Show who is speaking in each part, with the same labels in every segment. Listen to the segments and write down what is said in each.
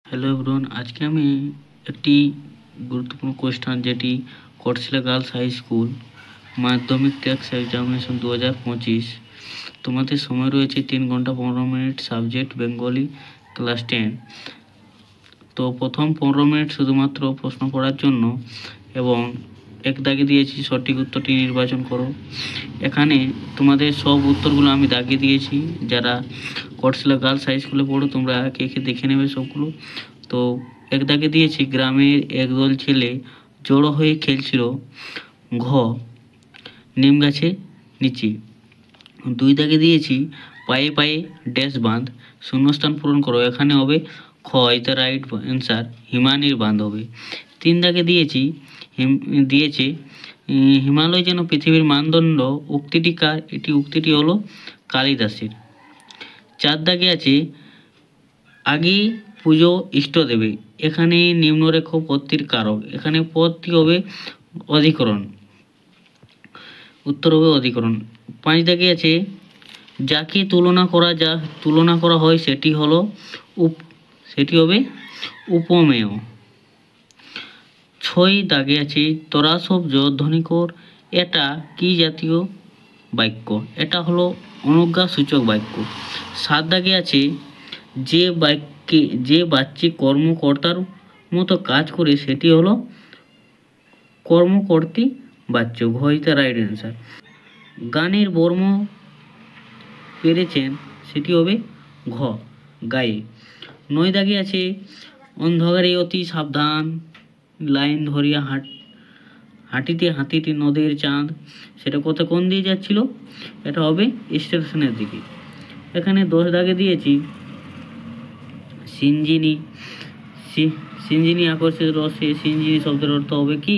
Speaker 1: Hello everyone, আজকে আমি একটি গুরুত্বপূর্ণ কোয়েশ্চেন যেটি কোটশিলা গার্লস হাই স্কুল মাধ্যমিক টেক্স এক্সামিনেশন 2025। তোমাদের সময় রয়েছে 3 ঘন্টা 15 মিনিট, সাবজেক্ট বেঙ্গলি, ক্লাস 10। তো প্রথম 15 মিনিট শুধুমাত্র প্রশ্ন পড়ার জন্য এবং এক দাগে দিয়েছি, সঠিক উত্তরটি নির্বাচন করো। এখানে তোমাদের সব উত্তরগুলো আমি দাগিয়ে দিয়েছি। যারা কোটশিলা গার্লস হাই স্কুলে পড়ো তোমরা একে একে দেখে নেবে সবগুলো। তো এক দাগে দিয়েছি, গ্রামের একদল ছেলে জড়ো হয়ে খেলছিল ঘ নিম গাছের নিচে। 2 দাগে দিয়েছি, পায়ে পায়ে ড্যাশ বাঁধ, শূন্যস্থান পূরণ করো। এখানে হবে খ, এটা রাইট অ্যান্সার, হিমানির বাঁধ হবে। 3 দাগে দিয়েছি হিমালয় যেন পৃথিবীর মানদণ্ড। উক্তিটি কার? উক্তিটি হলো কালিদাসের। 4 দাগে আছে, আগে পুজো ইষ্টদেবে। এখানে নিম্নরেখ পদটির কারক। এখানে পদটি হবে অধিকরণ, উত্তর হবে অধিকরণ। 5 দাগে আছে, যাকে তুলনা করা হয় সেটি হবে উপমেয়। 6 দাগে আছে, তোরা সব ধ্বনিকর। এটা কি জাতীয় বাক্য? এটা হলো অনুজ্ঞাসূচক বাক্য। 7 দাগে আছে, যে বাচ্চিক কর্মকর্তার মতো কাজ করে সেটি হলো কর্মকর্তী বাচ্য। ঘ ইজ রাইট অ্যান্সার। গানের বর্ম পেরেছেন সেটি হবে ঘ, গায়ে। 9 দাগে আছে, অন্ধকারে অতি সাবধান, লাইন ধরিয়া হাঁটিতে হাঁটিতে নদের চাঁদ। সেটা কোন দিয়ে যাচ্ছিল? এটা হবে স্টেশনের দিকে। এখানে 10 দাগে দিয়েছি, সিঞ্জিনি আকর্ষিত রসে। সিঞ্জিনি শব্দের অর্থ হবে কি?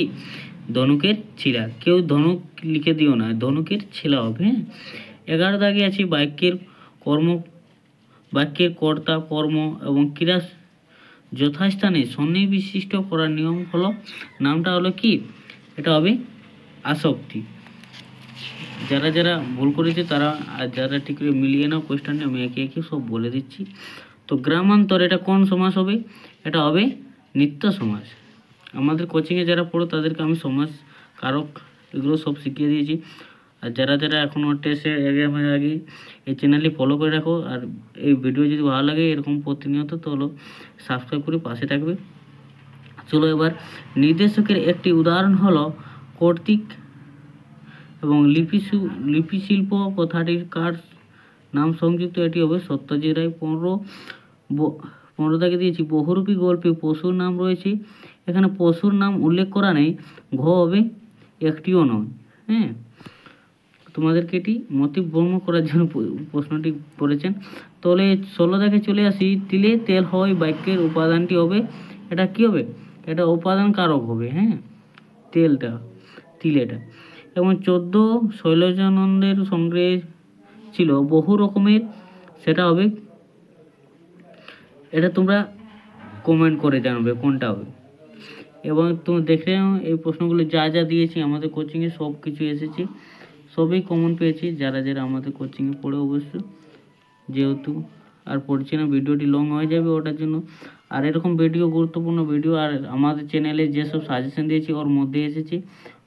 Speaker 1: ধনুকের ছিলা। কেউ ধনুক লিখে দিও না, ধনুকের ছিলা হবে। 11 দাগে আছে, বাক্যের কর্তা, কর্ম এবং ক্রিয়া যথাস্থানে সন্নিবিষ্ট করার নিয়ম হলো, নামটা হলো কি? এটা হবে আসক্তি। যারা ভুল করেছে তারা, আর যারা ঠিক করে মিলিয়ে নাও কোয়েশ্চেনটা, আমি একে একে সব বলে দিচ্ছি। তো গ্রামান্তর এটা কোন সমাস হবে? এটা হবে নিত্য সমাস। আমাদের কোচিংয়ে যারা পড়ো তাদেরকে আমি সমাস, কারক এগুলো সব শিখিয়ে দিয়েছি। আর যারা এখনও টেস্টের এক্সামের আগে এই চ্যানেলটি ফলো করে রাখো। আর এই ভিডিও যদি ভালো লাগে এরকম প্রতিনিয়ত, তো হলো সাবস্ক্রাইব করে পাশে থাকবে। চলো এবার নির্দেশকের একটি উদাহরণ হলো কর্তৃক এবং লিপিশিল্প কথাটির কার নাম সংযুক্ত? এটি হবে সত্যজিৎ রায়। 15 দাগে দিয়েছি, বহুরূপী গল্পে পশুর নাম রয়েছে। এখানে পশুর নাম উল্লেখ করা নেই, ঘ হবে একটিও নয়। হ্যাঁ, তোমাদেরকে এটি মতিভ্রম করার জন্য প্রশ্নটি করেছেন। তাহলে 16 দাগে চলে আসি, তিলে তেল হয় বাক্যের উপাদানটি হবে, এটা কি হবে? এটা উপাদান কারক হবে। হ্যাঁ, তিলেটা। এবং 14 শৈলজানন্দের সংগ্রহে ছিল বহু রকমের, সেটা হবে, এটা তোমরা কমেন্ট করে জানাবে কোনটা হবে। এবং তুমি দেখে এই প্রশ্নগুলো যা দিয়েছি আমাদের কোচিংয়ে সব কিছু এসেছে, সবই কমন পেয়েছি যারা আমাদের কোচিংয়ে পড়ে। অবশ্য যেহেতু আর পড়ছি না, ভিডিওটি লং হয়ে যাবে ওটার জন্য। আর এরকম ভিডিও, গুরুত্বপূর্ণ ভিডিও আর আমাদের চ্যানেলে যেসব সাজেশন দিয়েছি ওর মধ্যে এসেছে,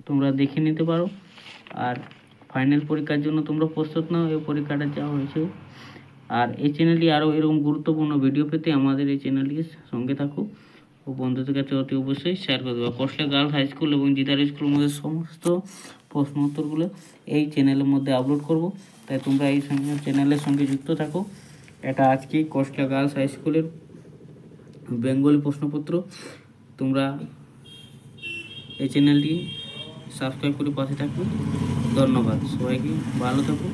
Speaker 1: তোমরা দেখে নিতে পারো। আর ফাইনাল পরীক্ষার জন্য তোমরা প্রস্তুত নাও, এই পরীক্ষাটা যা হয়েছে। আর এই চ্যানেলটি আরও এরকম গুরুত্বপূর্ণ ভিডিও পেতে আমাদের এই চ্যানেলটির সঙ্গে থাকো ও বন্ধুদের কাছে অতি অবশ্যই শেয়ার করে দেবো। কোটশিলা গার্লস হাই স্কুল এবং জিতার স্কুলের মধ্যে সমস্ত প্রশ্ন উত্তরগুলো এই চ্যানেলের মধ্যে আপলোড করব, তাই তোমরা এই চ্যানেলের সঙ্গে যুক্ত থাকো। এটা আজকে কোটশিলা গার্লস হাই স্কুলের বেঙ্গলি প্রশ্নপত্র। তোমরা এই চ্যানেলটি সাবস্ক্রাইব করে পাশে থাকবে। ধন্যবাদ সবাইকে, ভালো থাকো।